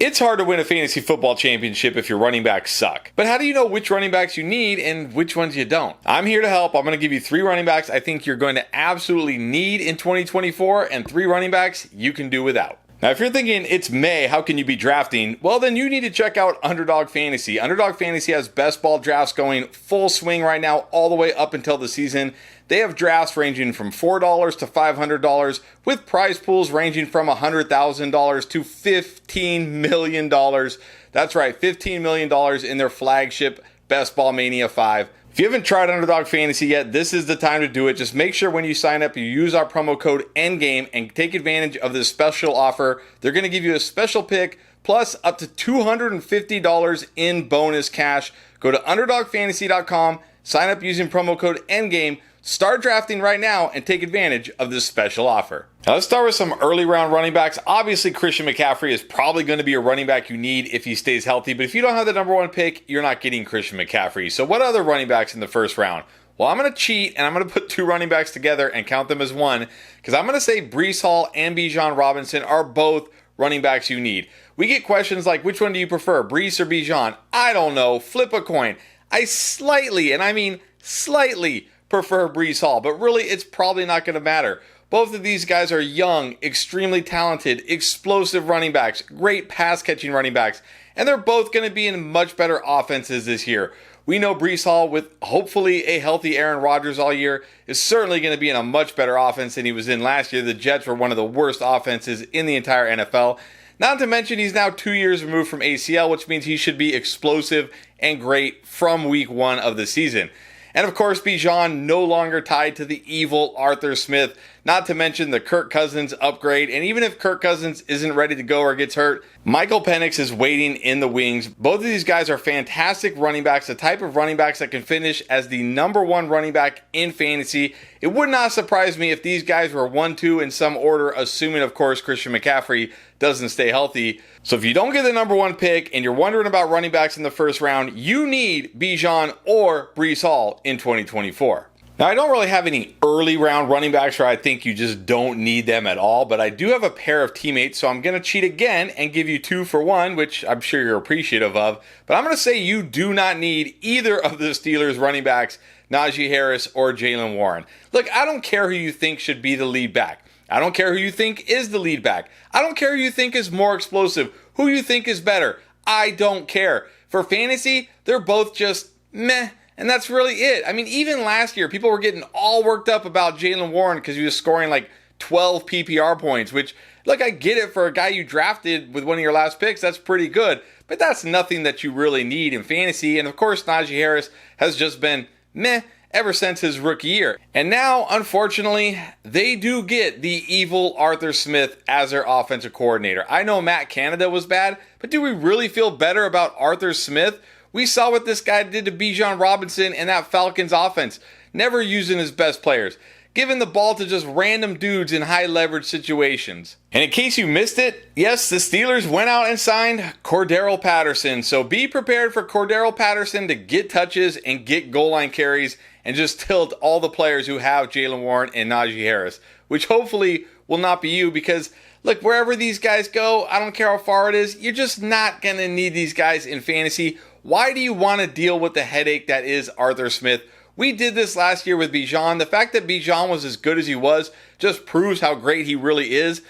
It's hard to win a fantasy football championship if your running backs suck. But how do you know which running backs you need and which ones you don't? I'm here to help. I'm going to give you 3 running backs I think you're going to absolutely need in 2024 and 3 running backs you can do without. Now, if you're thinking it's May, how can you be drafting? Well, then you need to check out Underdog Fantasy. Underdog Fantasy has best ball drafts going full swing right now all the way up until the season. They have drafts ranging from $4 to $500 with prize pools ranging from $100,000 to $15 million. That's right, $15 million in their flagship Best Ball Mania 5. If you haven't tried Underdog Fantasy yet, this is the time to do it. Just make sure when you sign up, you use our promo code ENDGAME and take advantage of this special offer. They're going to give you a special pick plus up to $250 in bonus cash. Go to UnderdogFantasy.com, sign up using promo code ENDGAME, start drafting right now, and take advantage of this special offer. Now let's start with some early round running backs. Obviously, Christian McCaffrey is probably going to be a running back you need if he stays healthy, but if you don't have the number 1 pick, you're not getting Christian McCaffrey. So what other running backs in the first round? Well, I'm going to cheat, and I'm going to put 2 running backs together and count them as one, because I'm going to say Breece Hall and Bijan Robinson are both running backs you need. We get questions like, which one do you prefer, Breece or Bijan? I don't know. Flip a coin. I slightly, and I mean slightly, prefer Breece Hall, but really it's probably not going to matter. Both of these guys are young, extremely talented, explosive running backs, great pass-catching running backs, and they're both going to be in much better offenses this year. We know Breece Hall, with hopefully a healthy Aaron Rodgers all year, is certainly going to be in a much better offense than he was in last year. The Jets were one of the worst offenses in the entire NFL. Not to mention he's now 2 years removed from ACL, which means he should be explosive and great from week 1 of the season. And of course, Bijan no longer tied to the evil Arthur Smith, not to mention the Kirk Cousins upgrade. And even if Kirk Cousins isn't ready to go or gets hurt, Michael Penix is waiting in the wings. Both of these guys are fantastic running backs, the type of running backs that can finish as the number 1 running back in fantasy. It would not surprise me if these guys were 1-2 in some order, assuming, of course, Christian McCaffrey doesn't stay healthy. So if you don't get the number 1 pick and you're wondering about running backs in the first round, you need Bijan or Breece Hall in 2024. Now, I don't really have any early round running backs where I think you just don't need them at all, but I do have a pair of teammates, so I'm going to cheat again and give you 2 for 1, which I'm sure you're appreciative of. But I'm going to say you do not need either of the Steelers running backs, Najee Harris or Jaylen Warren. Look, I don't care who you think should be the lead back. I don't care who you think is the lead back. I don't care who you think is more explosive, who you think is better. I don't care. For fantasy, they're both just meh, and that's really it. I mean, even last year, people were getting all worked up about Jaylen Warren because he was scoring like 12 PPR points, which, look, I get it for a guy you drafted with one of your last picks. That's pretty good, but that's nothing that you really need in fantasy. And of course, Najee Harris has just been meh ever since his rookie year. And now, unfortunately, they do get the evil Arthur Smith as their offensive coordinator. I know Matt Canada was bad, but do we really feel better about Arthur Smith? We saw what this guy did to Bijan Robinson and that Falcons offense, never using his best players, giving the ball to just random dudes in high leverage situations. And in case you missed it, yes, the Steelers went out and signed Cordarrelle Patterson. So be prepared for Cordarrelle Patterson to get touches and get goal line carries and just tilt all the players who have Jaylen Warren and Najee Harris, which hopefully will not be you, because look, wherever these guys go, I don't care how far it is, you're just not going to need these guys in fantasy. Why do you want to deal with the headache that is Arthur Smith? We did this last year with Bijan. The fact that Bijan was as good as he was just proves how great he really is.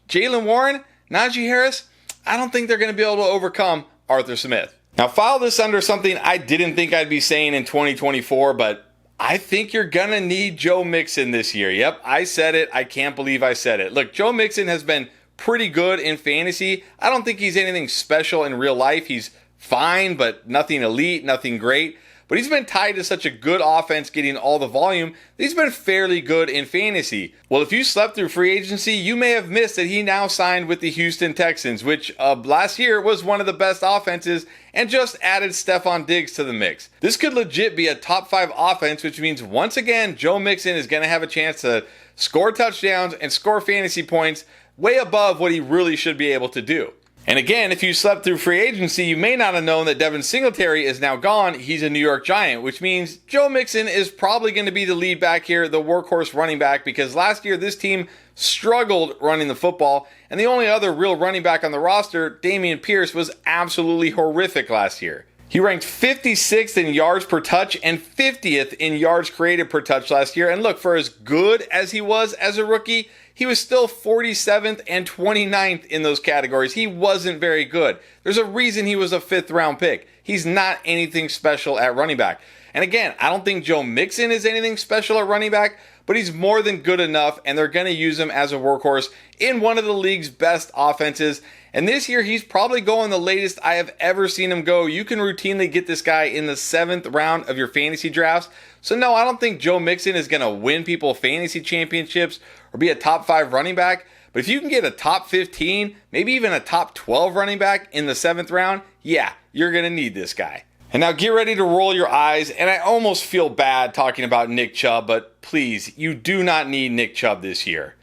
Jaylen Warren, Najee Harris, I don't think they're going to be able to overcome Arthur Smith. Now, file this under something I didn't think I'd be saying in 2024, but I think you're going to need Joe Mixon this year. Yep, I said it. I can't believe I said it. Look, Joe Mixon has been pretty good in fantasy. I don't think he's anything special in real life. He's fine, but nothing elite, nothing great. But he's been tied to such a good offense getting all the volume that he's been fairly good in fantasy. Well, if you slept through free agency, you may have missed that he now signed with the Houston Texans, which last year was one of the best offenses, and just added Stephon Diggs to the mix. This could legit be a top 5 offense, which means once again, Joe Mixon is going to have a chance to score touchdowns and score fantasy points way above what he really should be able to do. And again, if you slept through free agency, you may not have known that Devin Singletary is now gone. He's a New York Giant, which means Joe Mixon is probably going to be the lead back here, the workhorse running back, because last year this team struggled running the football, and the only other real running back on the roster, Dameon Pierce, was absolutely horrific last year. He ranked 56th in yards per touch and 50th in yards created per touch last year. And look, for as good as he was as a rookie, he was still 47th and 29th in those categories. He wasn't very good. There's a reason he was a 5th round pick. He's not anything special at running back. And again, I don't think Joe Mixon is anything special at running back, but he's more than good enough, and they're going to use him as a workhorse in one of the league's best offenses. And this year, he's probably going the latest I have ever seen him go. You can routinely get this guy in the 7th round of your fantasy drafts. So no, I don't think Joe Mixon is going to win people fantasy championships or be a top 5 running back. But if you can get a top 15, maybe even a top 12 running back in the 7th round, yeah, you're going to need this guy. And now get ready to roll your eyes, and I almost feel bad talking about Nick Chubb, but please, you do not need Nick Chubb this year.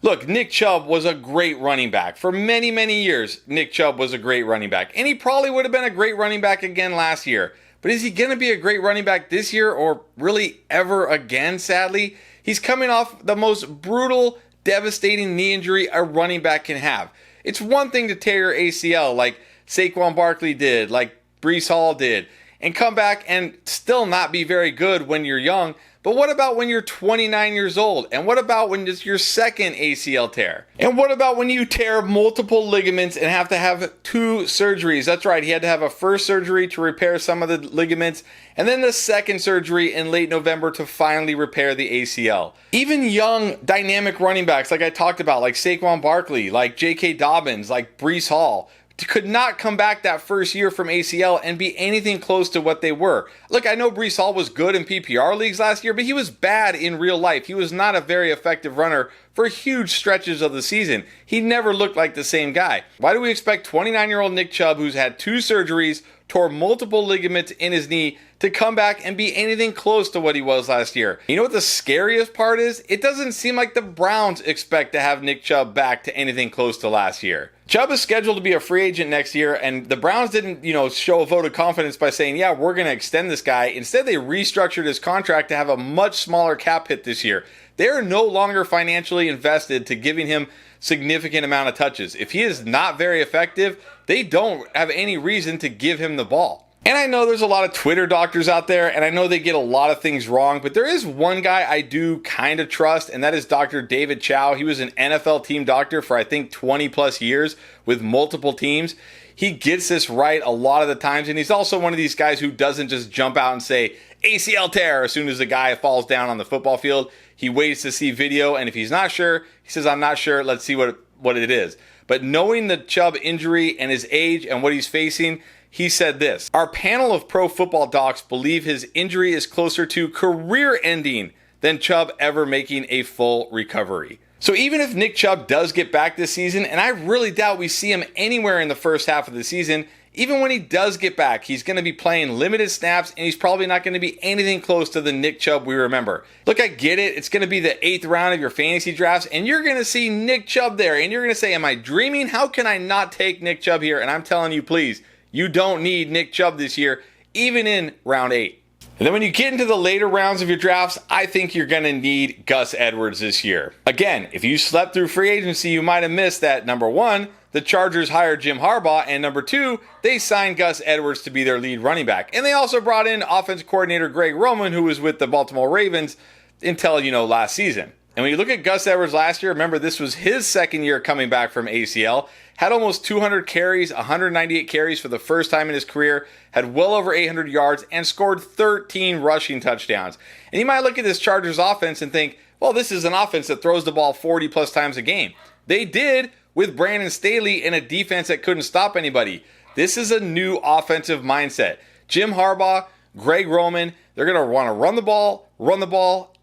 Look, Nick Chubb was a great running back. For many, many years, Nick Chubb was a great running back, and he probably would have been a great running back again last year. But is he going to be a great running back this year or really ever again, sadly? He's coming off the most brutal, devastating knee injury a running back can have. It's one thing to tear your ACL like Saquon Barkley did, like Breece Hall did, and come back and still not be very good when you're young. But what about when you're 29 years old? And what about when it's your second ACL tear? And what about when you tear multiple ligaments and have to have 2 surgeries? That's right, he had to have a first surgery to repair some of the ligaments, and then the second surgery in late November to finally repair the ACL. Even young, dynamic running backs like I talked about, like Saquon Barkley, like J.K. Dobbins, like Breece Hall, could not come back that first year from ACL and be anything close to what they were. Look, I know Breece Hall was good in PPR leagues last year, but he was bad in real life. He was not a very effective runner for huge stretches of the season. He never looked like the same guy. Why do we expect 29-year-old Nick Chubb, who's had 2 surgeries, tore multiple ligaments in his knee, to come back and be anything close to what he was last year? You know what the scariest part is? It doesn't seem like the Browns expect to have Nick Chubb back to anything close to last year. Chubb is scheduled to be a free agent next year, and the Browns didn't, show a vote of confidence by saying, yeah, we're going to extend this guy. Instead, they restructured his contract to have a much smaller cap hit this year. They're no longer financially invested to giving him significant amount of touches. If he is not very effective, they don't have any reason to give him the ball. And I know there's a lot of Twitter doctors out there, and I know they get a lot of things wrong, but there is one guy I do kind of trust, and that is Dr. David Chow. He was an NFL team doctor for, I think, 20 plus years with multiple teams. He gets this right a lot of the times, and he's also one of these guys who doesn't just jump out and say ACL tear as soon as the guy falls down on the football field. He waits to see video, and if he's not sure, he says, I'm not sure, let's see what it is. But knowing the Chubb injury and his age and what he's facing, he said this: our panel of pro football docs believe his injury is closer to career ending than Chubb ever making a full recovery. So even if Nick Chubb does get back this season, and I really doubt we see him anywhere in the first half of the season, even when he does get back, he's going to be playing limited snaps, and he's probably not going to be anything close to the Nick Chubb we remember. Look, I get it. It's going to be the 8th round of your fantasy drafts, and you're going to see Nick Chubb there, and you're going to say, am I dreaming? How can I not take Nick Chubb here? And I'm telling you, please, you don't need Nick Chubb this year, even in round 8. And then when you get into the later rounds of your drafts, I think you're going to need Gus Edwards this year. Again, if you slept through free agency, you might have missed that, number 1, the Chargers hired Jim Harbaugh, and number 2, they signed Gus Edwards to be their lead running back. And they also brought in offensive coordinator Greg Roman, who was with the Baltimore Ravens until, last season. And when you look at Gus Edwards last year, remember this was his second year coming back from ACL, had almost 200 carries, 198 carries for the first time in his career, had well over 800 yards, and scored 13 rushing touchdowns. And you might look at this Chargers offense and think, well, this is an offense that throws the ball 40 plus times a game. They did with Brandon Staley and a defense that couldn't stop anybody. This is a new offensive mindset. Jim Harbaugh, Greg Roman, they're going to want to run the ball,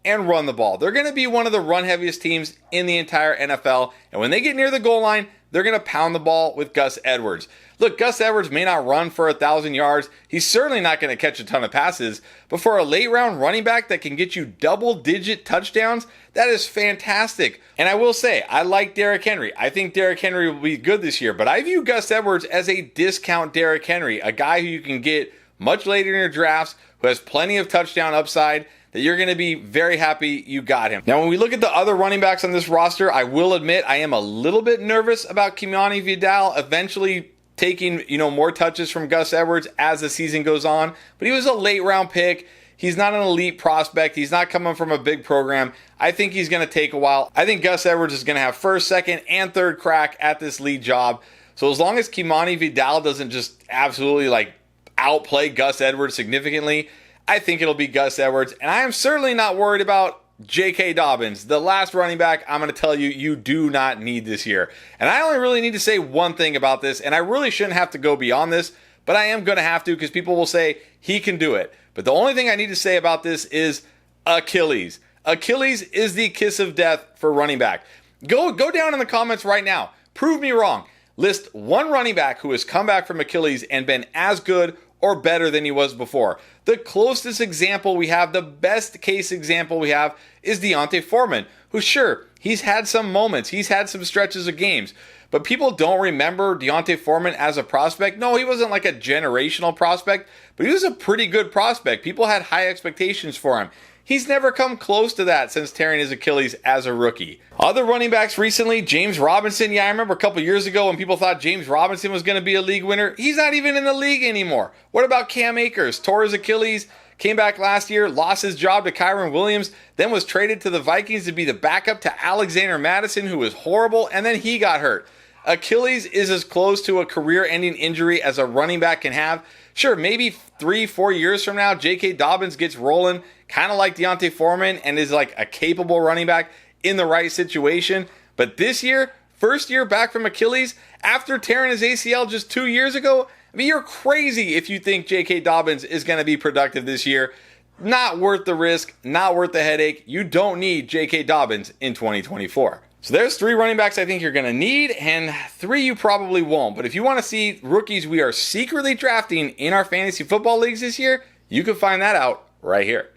and run the ball. They're going to be one of the run-heaviest teams in the entire NFL. And when they get near the goal line, they're going to pound the ball with Gus Edwards. Look, Gus Edwards may not run for 1,000 yards. He's certainly not going to catch a ton of passes. But for a late round running back that can get you double-digit touchdowns, that is fantastic. And I will say, I like Derrick Henry. I think Derrick Henry will be good this year. But I view Gus Edwards as a discount Derrick Henry, a guy who you can get much later in your drafts, who has plenty of touchdown upside, that you're going to be very happy you got him. Now, when we look at the other running backs on this roster, I will admit I am a little bit nervous about Kimani Vidal eventually taking, more touches from Gus Edwards as the season goes on. But he was a late round pick. He's not an elite prospect. He's not coming from a big program. I think he's going to take a while. I think Gus Edwards is going to have first, second, and third crack at this lead job. So as long as Kimani Vidal doesn't just absolutely outplay Gus Edwards significantly, I think it'll be Gus Edwards. And I am certainly not worried about J.K. Dobbins, the last running back I'm going to tell you, you do not need this year. And I only really need to say one thing about this, and I really shouldn't have to go beyond this, but I am going to have to because people will say he can do it. But the only thing I need to say about this is Achilles. Achilles is the kiss of death for running back. Go down in the comments right now. Prove me wrong. List one running back who has come back from Achilles and been as good or better than he was before. The closest example we have, the best case example we have, is D'Onta Foreman, who sure, he's had some moments, he's had some stretches of games, but people don't remember D'Onta Foreman as a prospect. No, he wasn't like a generational prospect, but he was a pretty good prospect. People had high expectations for him. He's never come close to that since tearing his Achilles as a rookie. Other running backs recently, James Robinson. Yeah, I remember a couple years ago when people thought James Robinson was going to be a league winner. He's not even in the league anymore. What about Cam Akers? Tore his Achilles, came back last year, lost his job to Kyron Williams, then was traded to the Vikings to be the backup to Alexander Mattison, who was horrible, and then he got hurt. Achilles is as close to a career-ending injury as a running back can have. Sure, maybe 3-4 years from now, J.K. Dobbins gets rolling, kind of like D'Onta Foreman, and is like a capable running back in the right situation. But this year, first year back from Achilles, after tearing his ACL just 2 years ago, I mean, you're crazy if you think J.K. Dobbins is going to be productive this year. Not worth the risk, not worth the headache. You don't need J.K. Dobbins in 2024. So there's 3 running backs I think you're going to need, and 3 you probably won't. But if you want to see rookies we are secretly drafting in our fantasy football leagues this year, you can find that out right here.